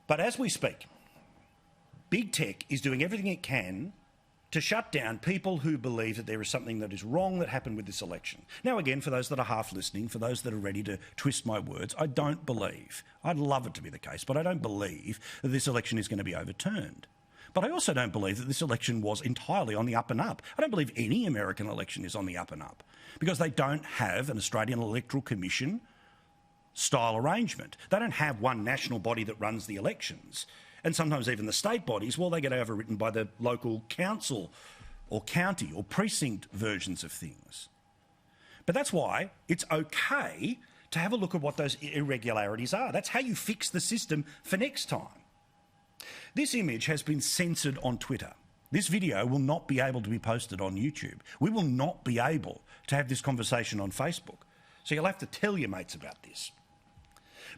But as we speak, big tech is doing everything it can to shut down people who believe that there is something that is wrong that happened with this election. Now, again, for those that are half listening, for those that are ready to twist my words, I don't believe, I'd love it to be the case, but I don't believe that this election is going to be overturned. But I also don't believe that this election was entirely on the up and up. I don't believe any American election is on the up and up because they don't have an Australian Electoral Commission style arrangement. They don't have one national body that runs the elections. And sometimes even the state bodies, well, they get overwritten by the local council or county or precinct versions of things. But that's why it's okay to have a look at what those irregularities are. That's how you fix the system for next time. This image has been censored on Twitter. This video will not be able to be posted on YouTube. We will not be able to have this conversation on Facebook. So you'll have to tell your mates about this.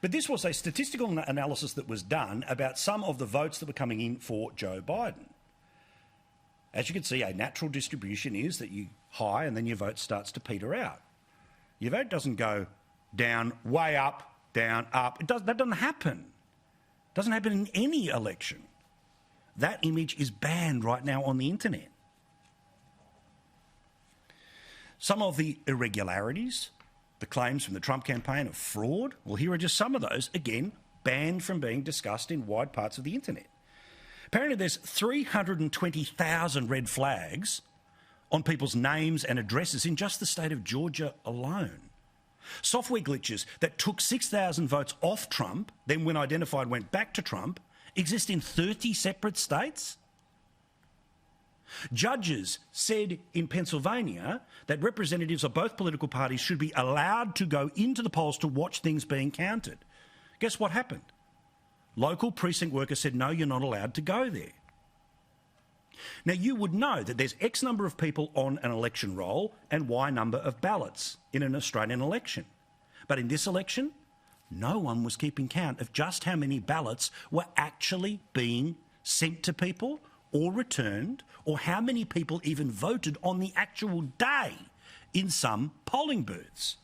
But this was a statistical analysis that was done about some of the votes that were coming in for Joe Biden. As you can see, a natural distribution is that you high and then your vote starts to peter out. Your vote doesn't go down, way up, down, up. That doesn't happen. It doesn't happen in any election. That image is banned right now on the internet. Some of the irregularities, the claims from the Trump campaign of fraud, well, here are just some of those, again, banned from being discussed in wide parts of the internet. Apparently there's 320,000 red flags on people's names and addresses in just the state of Georgia alone. Software glitches that took 6,000 votes off Trump, then when identified went back to Trump, exist in 30 separate states. Judges said in Pennsylvania that representatives of both political parties should be allowed to go into the polls to watch things being counted. Guess what happened? Local precinct workers said, no, you're not allowed to go there. Now, you would know that there's X number of people on an election roll and Y number of ballots in an Australian election. But in this election, no one was keeping count of just how many ballots were actually being sent to people or returned, or how many people even voted on the actual day in some polling booths.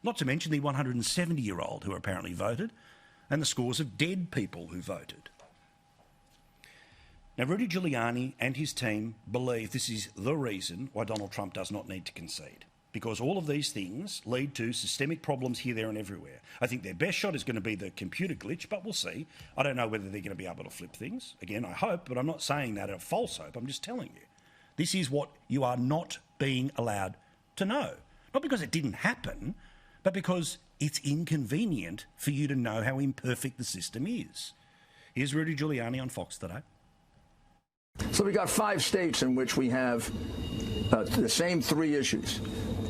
Not to mention the 170-year-old who apparently voted and the scores of dead people who voted. Now, Rudy Giuliani and his team believe this is the reason why Donald Trump does not need to concede, because all of these things lead to systemic problems here, there and everywhere. I think their best shot is going to be the computer glitch, but we'll see. I don't know whether they're going to be able to flip things. Again, I hope, but I'm not saying that a false hope. I'm just telling you. This is what you are not being allowed to know. Not because it didn't happen, but because it's inconvenient for you to know how imperfect the system is. Here's Rudy Giuliani on Fox today. So we got 5 states in which we have the same 3 issues.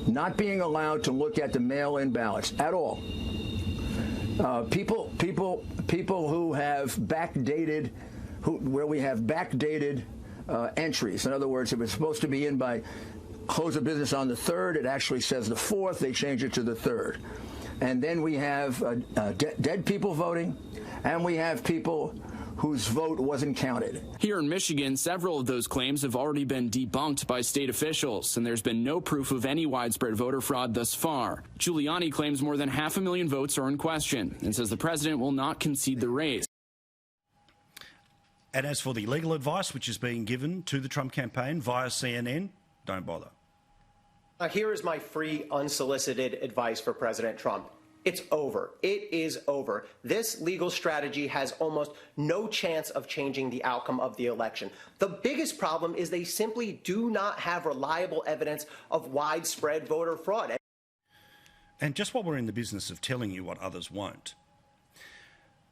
Not being allowed to look at the mail-in ballots at all. People who have backdated, where we have backdated entries. In other words, it was supposed to be in by close of business on the 3rd. It actually says the 4th. They change it to the 3rd. And then we have dead people voting, and we have people whose vote wasn't counted. Here in Michigan, several of those claims have already been debunked by state officials, and there's been no proof of any widespread voter fraud thus far. Giuliani claims more than 500,000 votes are in question and says the president will not concede the race. And as for the legal advice which is being given to the Trump campaign via CNN, don't bother. Here is my free, unsolicited advice for President Trump. It's over. It is over. This legal strategy has almost no chance of changing the outcome of the election. The biggest problem is they simply do not have reliable evidence of widespread voter fraud. And just while we're in the business of telling you what others won't,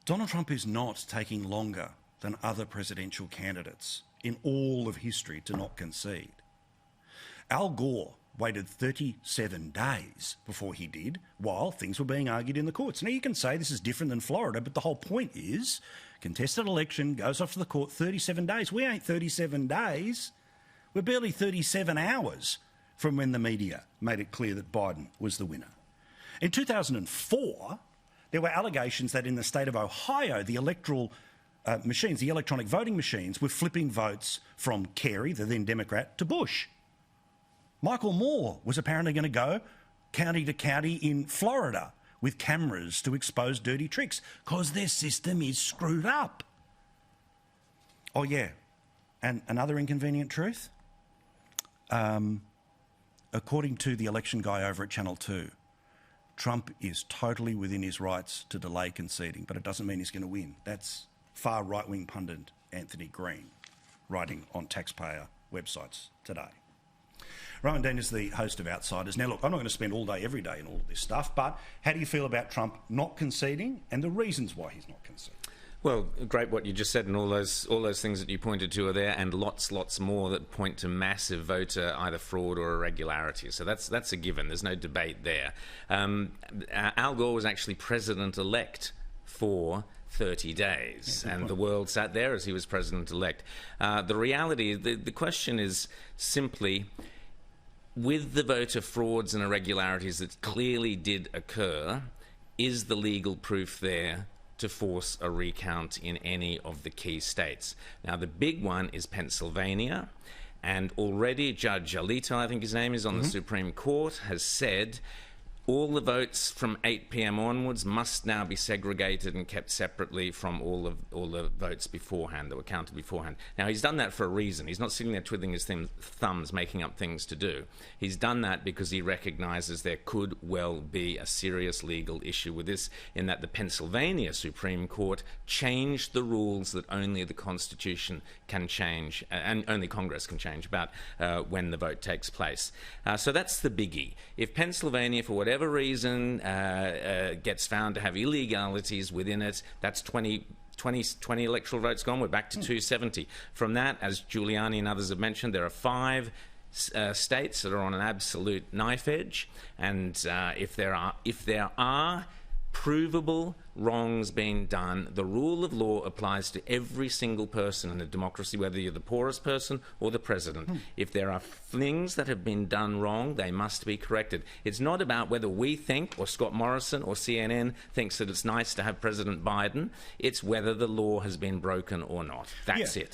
Donald Trump is not taking longer than other presidential candidates in all of history to not concede. Al Gore waited 37 days before he did, while things were being argued in the courts. Now, you can say this is different than Florida, but the whole point is contested election goes off to the court 37 days. We ain't 37 days. We're barely 37 hours from when the media made it clear that Biden was the winner. In 2004, there were allegations that in the state of Ohio, the electoral machines, the electronic voting machines, were flipping votes from Kerry, the then Democrat, to Bush. Michael Moore was apparently going to go county to county in Florida with cameras to expose dirty tricks because their system is screwed up. Oh, yeah. And another inconvenient truth? According to the election guy over at Channel 2, Trump is totally within his rights to delay conceding, but it doesn't mean he's going to win. That's far right-wing pundit Anthony Green writing on taxpayer websites today. Rowan Dean is the host of Outsiders. Now, look, I'm not going to spend all day, every day in all of this stuff, but how do you feel about Trump not conceding and the reasons why he's not conceding? Well, great what you just said, and all those things that you pointed to are there, and lots more that point to massive voter either fraud or irregularities. So that's a given. There's no debate there. Al Gore was actually president-elect for 30 days, and the world sat there as he was president-elect. The reality, the question is simply, with the voter frauds and irregularities that clearly did occur, is the legal proof there to force a recount in any of the key states? Now, the big one is Pennsylvania, and already Judge Alito, I think his name is, on the Supreme Court, has said all the votes from 8 p.m. onwards must now be segregated and kept separately from all the votes beforehand that were counted beforehand. Now, he's done that for a reason. He's not sitting there twiddling his thumbs, making up things to do. He's done that because he recognises there could well be a serious legal issue with this, in that the Pennsylvania Supreme Court changed the rules that only the Constitution can change, and only Congress can change, about when the vote takes place. So that's the biggie. If Pennsylvania, for whatever reason, gets found to have illegalities within it, that's 20 electoral votes gone. We're back to 270. From that, as Giuliani and others have mentioned, there are 5 states that are on an absolute knife edge, and if there are provable wrongs being done, the rule of law applies to every single person in a democracy, whether you're the poorest person or the president. If there are things that have been done wrong, they must be corrected. It's not about whether we think, or Scott Morrison or CNN thinks that it's nice to have President Biden. It's whether the law has been broken or not. That's it.